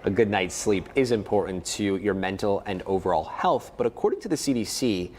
A good night's sleep is important to your mental and overall health, but according to the CDC,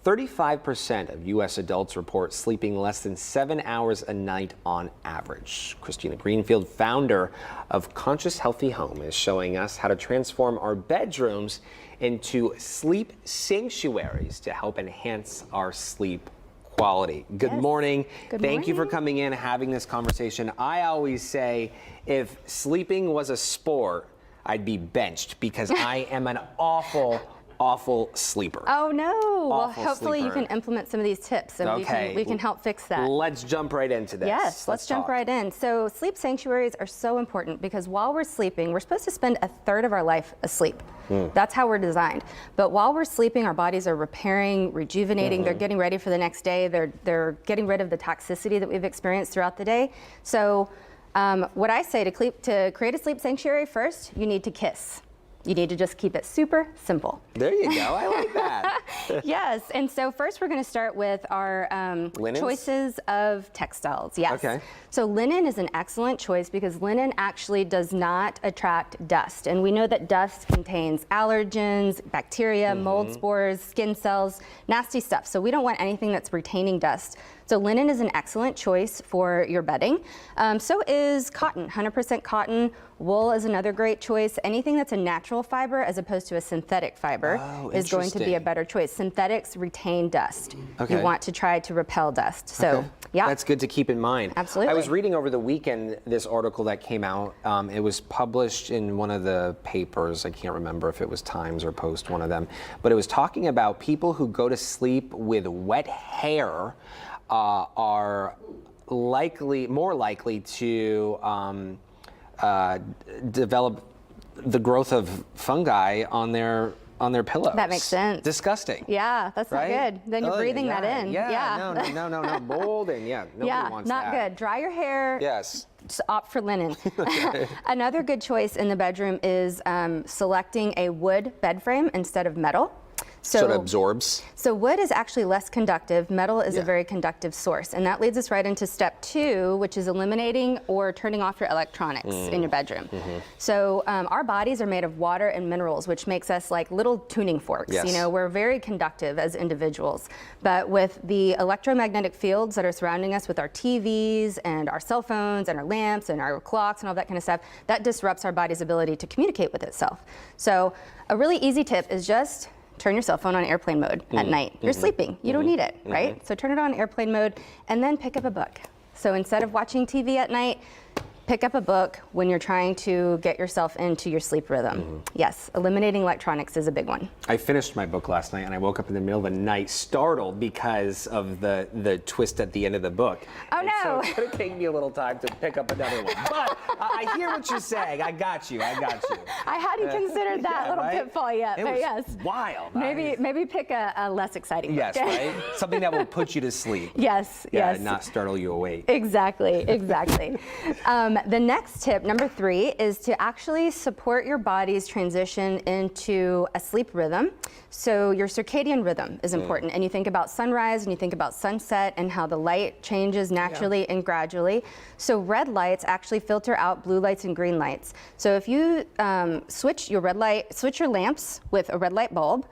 35% of U.S. adults report sleeping less than 7 hours a night on average. Cristina Greenfield, founder of Conscious Healthy Home, is showing us how to transform our bedrooms into sleep sanctuaries to help enhance our sleep quality. Good morning. Thank you for coming in and having this conversation. I always say if sleeping was a sport, I'd be benched because I am an awful sleeper. Oh no. Well, hopefully sleeper. you can implement some of these tips and we can help fix that. Let's jump right into this. Yes, let's jump right in. So sleep sanctuaries are so important because while we're sleeping, we're supposed to spend a third of our life asleep. That's how we're designed. But while we're sleeping, our bodies are repairing, rejuvenating, they're getting ready for the next day, they're getting rid of the toxicity that we've experienced throughout the day. So what I say to create a sleep sanctuary, first, you need to kiss. You need to just keep it super simple. There you go. I like that. Yes. And so first we're going to start with our choices of textiles. Yes. Okay. So linen is an excellent choice because linen actually does not attract dust. And we know that dust contains allergens, bacteria, mold spores, skin cells, nasty stuff. So we don't want anything that's retaining dust. So linen is an excellent choice for your bedding. So is cotton, 100% cotton. Wool is another great choice. Anything that's a natural fiber as opposed to a synthetic fiber is going to be a better choice. Synthetics retain dust. You want to try to repel dust. So yeah. That's good to keep in mind. Absolutely. I was reading over the weekend this article that came out. It was published in one of the papers. I can't remember if it was Times or Post, one of them. But it was talking about people who go to sleep with wet hair are more likely to develop the growth of fungi on their pillows. That makes sense. Disgusting. Yeah, that's not good. Then you're breathing that in. Yeah. No, mold and nobody wants that. Not good. Dry your hair. Yes. Just opt for linen. Another good choice in the bedroom is selecting a wood bed frame instead of metal. So it absorbs? So wood is actually less conductive. Metal is a very conductive source. And that leads us right into step 2, which is eliminating or turning off your electronics in your bedroom. So our bodies are made of water and minerals, which makes us like little tuning forks. You know, we're very conductive as individuals. But with the electromagnetic fields that are surrounding us with our TVs and our cell phones and our lamps and our clocks and all that kind of stuff, that disrupts our body's ability to communicate with itself. So a really easy tip is just turn your cell phone on airplane mode at night. You're sleeping. You don't need it, right? So turn it on airplane mode and then pick up a book. So instead of watching TV at night, pick up a book when you're trying to get yourself into your sleep rhythm. Yes, eliminating electronics is a big one. I finished my book last night and I woke up in the middle of the night startled because of the twist at the end of the book. Oh no! So it's going to take me a little time to pick up another one. But I hear what you're saying. I got you. I hadn't considered that little pitfall yet, it but was yes. Wild. Maybe pick a less exciting book. Yes, right? Something that will put you to sleep. Yes. Not startle you awake. Exactly. The next tip, number 3, is to actually support your body's transition into a sleep rhythm. So your circadian rhythm is important. And you think about sunrise and you think about sunset and how the light changes naturally and gradually. So red lights actually filter out blue lights and green lights. So if you switch your lamps with a red light bulb,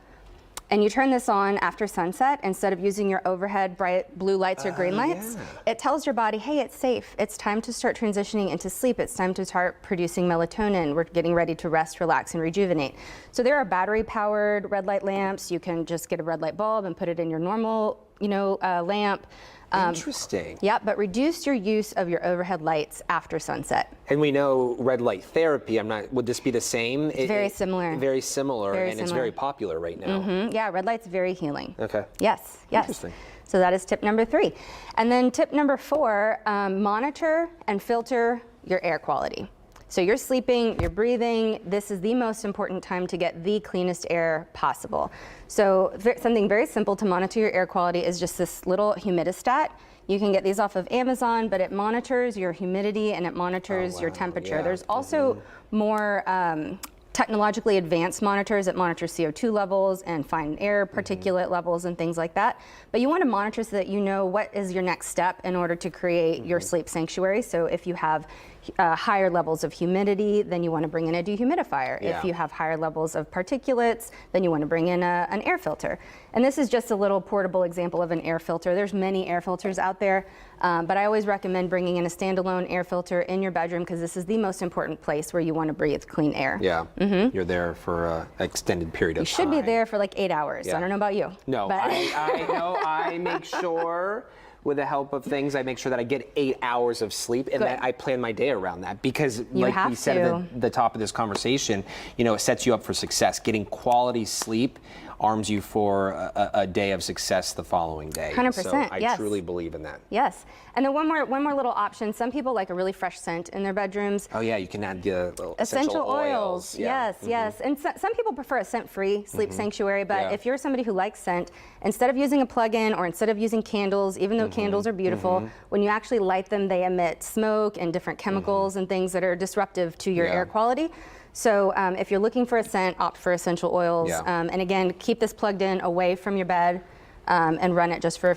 and you turn this on after sunset, instead of using your overhead bright blue lights or green lights, it tells your body, hey, it's safe. It's time to start transitioning into sleep. It's time to start producing melatonin. We're getting ready to rest, relax, and rejuvenate. So there are battery-powered red light lamps. You can just get a red light bulb and put it in your normal, lamp. Interesting. Yeah, but reduce your use of your overhead lights after sunset. And we know red light therapy, would this be the same? Very similar. Very similar, it's very popular right now. Yeah, red light's very healing. Okay. Yes. Interesting. So that is tip number 3. And then tip number 4, monitor and filter your air quality. So you're sleeping, you're breathing. This is the most important time to get the cleanest air possible. So something very simple to monitor your air quality is just this little humidistat. You can get these off of Amazon, but it monitors your humidity and it monitors your temperature. There's also more technologically advanced monitors that monitor CO2 levels and fine air particulate levels and things like that. But you want to monitor so that you know what is your next step in order to create your sleep sanctuary. So if you have higher levels of humidity, then you want to bring in a dehumidifier. Yeah. If you have higher levels of particulates, then you want to bring in an air filter. And this is just a little portable example of an air filter. There's many air filters out there, but I always recommend bringing in a standalone air filter in your bedroom because this is the most important place where you want to breathe clean air. Yeah, you're there for an extended period of time. You should be there for like 8 hours. Yeah. I don't know about you. No, but I know. I make sure, with the help of things, I make sure that I get 8 hours of sleep, and that I plan my day around that. Because, like we said at the top of this conversation, you know, it sets you up for success. Getting quality sleep arms you for a day of success the following day. 100%. So I truly believe in that. Yes, and then one more little option. Some people like a really fresh scent in their bedrooms. Oh yeah, you can add the little Essential oils. Yeah. Yes. And some people prefer a scent-free sleep sanctuary, but if you're somebody who likes scent, instead of using a plug-in or instead of using candles, even though candles are beautiful, when you actually light them, they emit smoke and different chemicals and things that are disruptive to your air quality. So if you're looking for a scent, opt for essential oils. And again, keep this plugged in away from your bed. And run it just for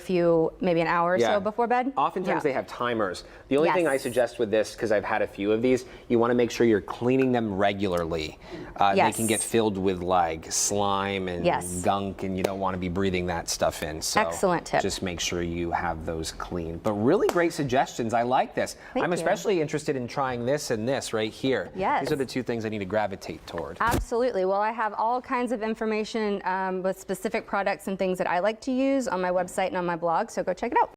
maybe an hour or so before bed. Oftentimes they have timers. The only thing I suggest with this, because I've had a few of these, you want to make sure you're cleaning them regularly. They can get filled with like slime and gunk, and you don't want to be breathing that stuff in. So excellent tip. Just make sure you have those clean. But really great suggestions. I like this. I'm especially interested in trying this and this right here. Yes. These are the two things I need to gravitate toward. Absolutely. Well, I have all kinds of information with specific products and things that I like to use on my website and on my blog, so go check it out.